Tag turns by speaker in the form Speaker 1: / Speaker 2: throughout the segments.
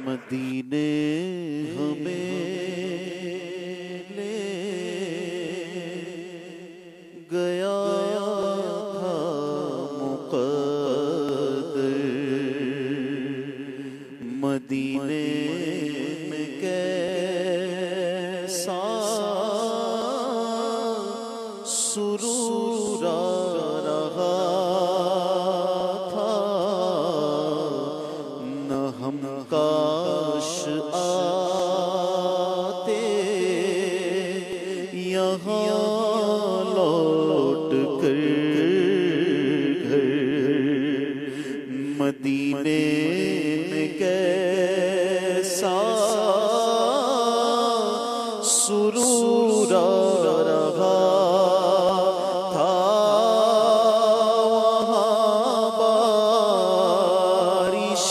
Speaker 1: मदीने हमें ले गया था मुक़द्दर, मदीने में कैसा सुरूर आ रहा था, न हम काश आते यहाँ लौट कर घर, मदीने में कैसा सुरूर आ रहा था, वहाँ बारिशें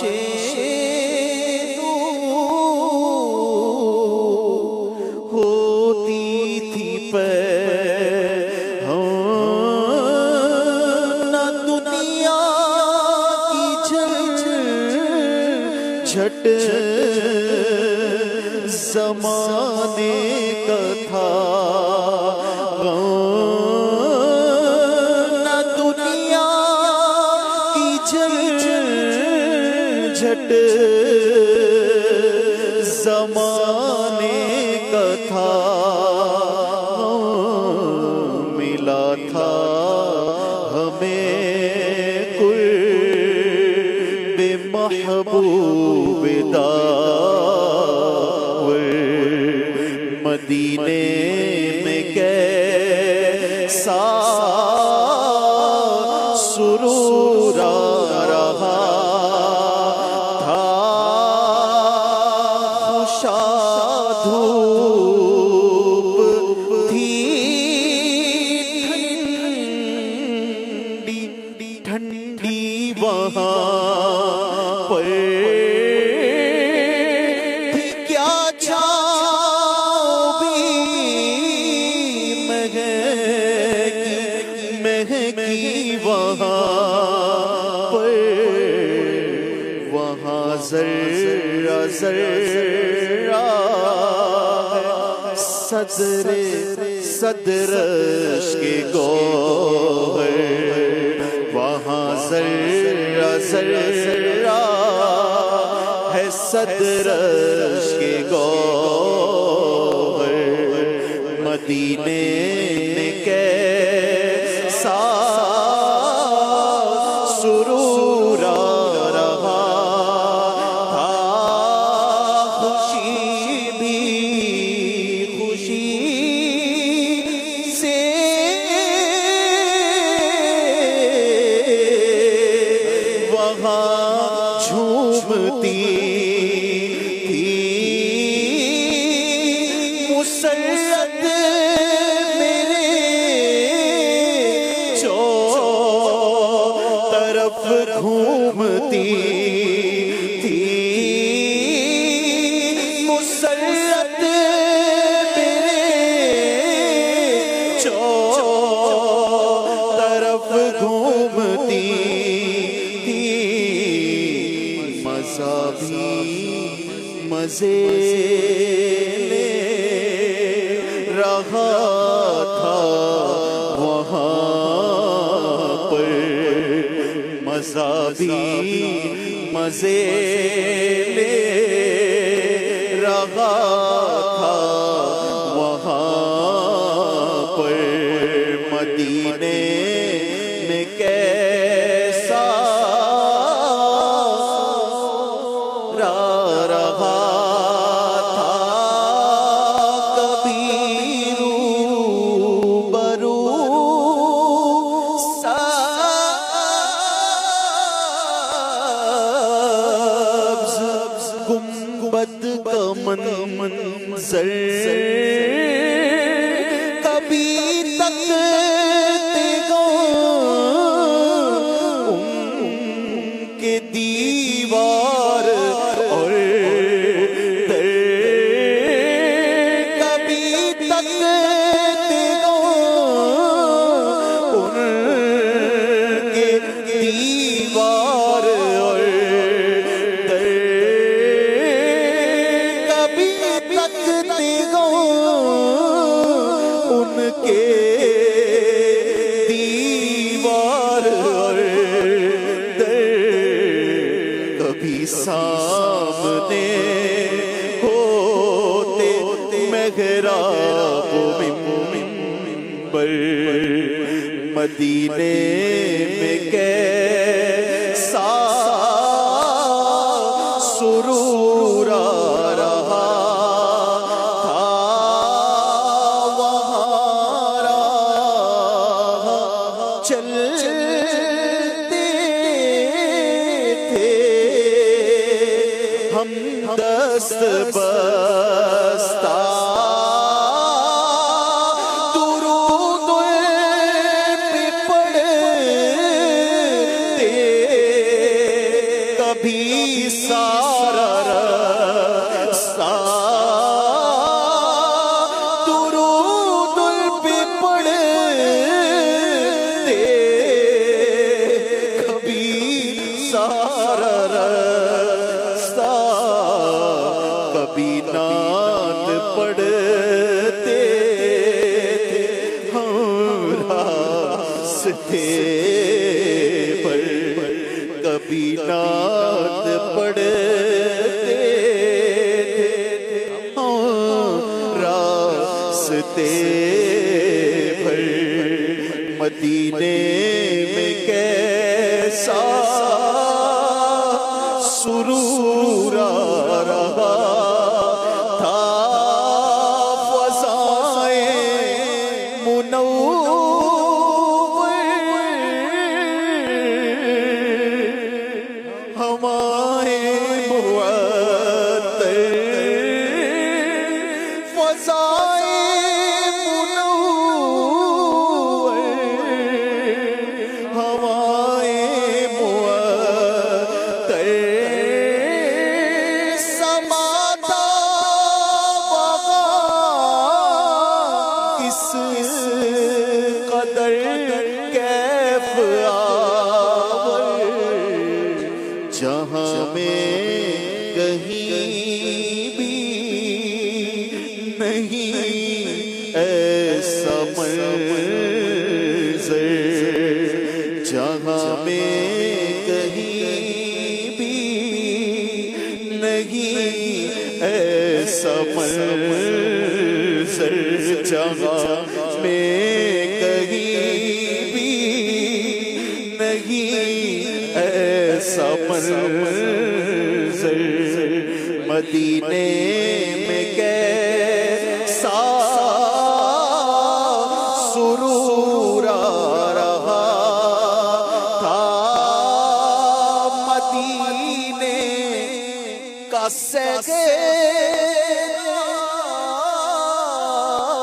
Speaker 1: होती थी न दुनिया की झट ज़माने का था, न दुनिया की झट ज़माने का था, मिला था हमें कुर्ब महबूब दावर, मदीने में कैसा सुरूर आ रहा था, खुशा धूप थी ठंडी ठंडी वहाँ पर थी, क्या छाँव भी महकी वहाँ पर, वहाँ ज़र्रा ज़र्रा सदरश के गौहर, वहाँ ज़र्रा ज़र्रा है सदरश के गौहर, मदीने में कैसा सुरूर आ रहा था, खुशी भी खुशी से वहाँ झूमती थी, मुसल्लत मेरे तरफ घूमती थी, मुसल्लत मेरे तरफ घूमती थी, मज़ा भी मज़े ले रहा था वहाँ पर, मज़ा भी मज़े ले रहा था वहाँ पर, मदीने में कैसा रहा था, कभी रूबरू गुंबद का मंज़र कभी तकते गो उनके दीवार और दर, कभी तकते गो उनके दीवार और दर, तकते हो उनके दीवार और दर, कभी सामने होते मेहराब मिंबर, मदीने में कैसा सुरूर आ रहा था, वहाँ राह चलते थे हम दस्त बस्ता, कभी सारा रास्ता दुरूद पे पढ़ते, कभी सारा रास्ता, कभी नात पढ़ते हम रास्ते पर, कभी नात पढ़ते रास्ते पर, मदीने में कैसा सुरूर आ रहा था, फ़ज़ाए मुनव्वर हमारे मुअत्तर, फ़ज़ाए मुनव्वर हमारे मुअत्तर, समाता वहाँ इस कदर कैफ जहाँ में कहीं भी नहीं ऐसा मंज़र, जहाँ में कहीं भी नहीं ऐसा मंज़र, जहाँ में कहीं भी नहीं ऐसा मंज़र, मदीने में कैसा सुरूर आ रहा था, मदीने का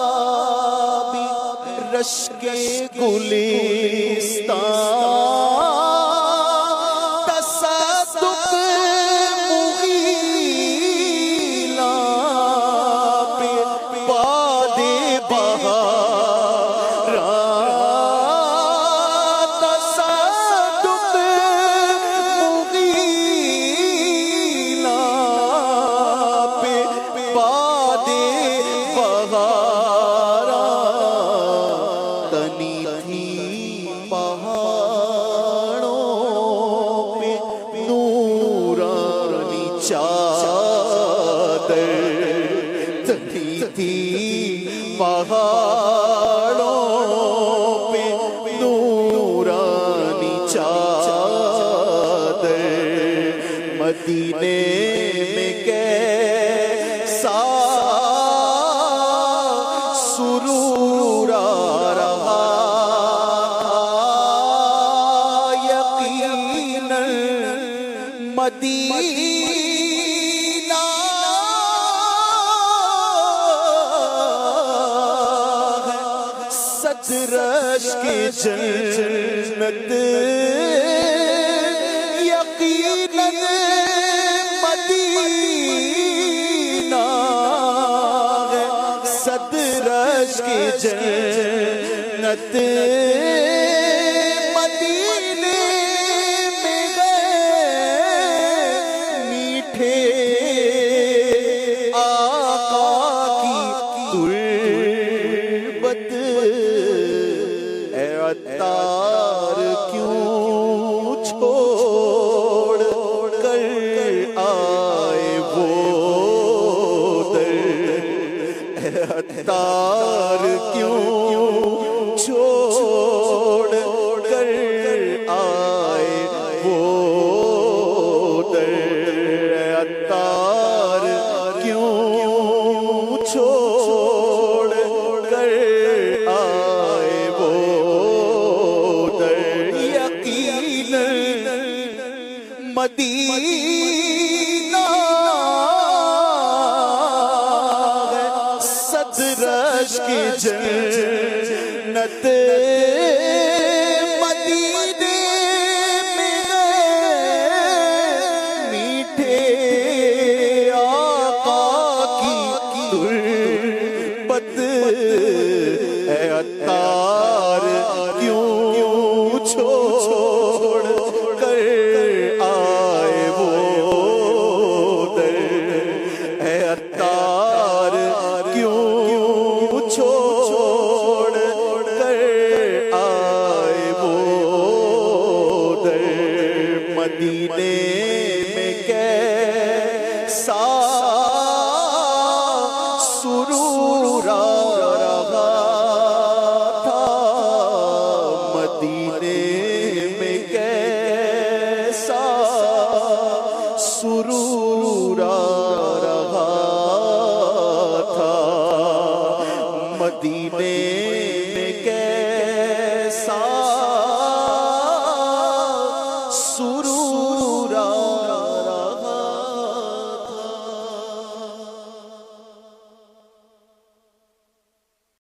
Speaker 1: सैलाबी रश्के गुलिस्तान, तसद्दुक़ मुग़ीला पे बादे बहारां, तसद्दुक़ मुग़ीला पे बादे बहारां, तनी थी पहाड़ों पे नूरानी चादर, तनी थी पहाड़ों पे नूरानी चादर, मदीने में कैसा सुरूर आ रहा था, यकीनन मदीना है सदरश की जन्नत, यकीनन मदीना है सदरश की जन्नत, मदीने में गए मीठे आका अत्तार क्यों छोड़ कर आए वो दर। यकीनन मदीना सदरश की जन्नत। मदीने में मीठे आका की तुर्बत। ऐ अत्तार क्यों छोड़ कर आए वो दर। ऐ अत्तार क्यों छोड़ कर आए वो दर। मदीने में कैसा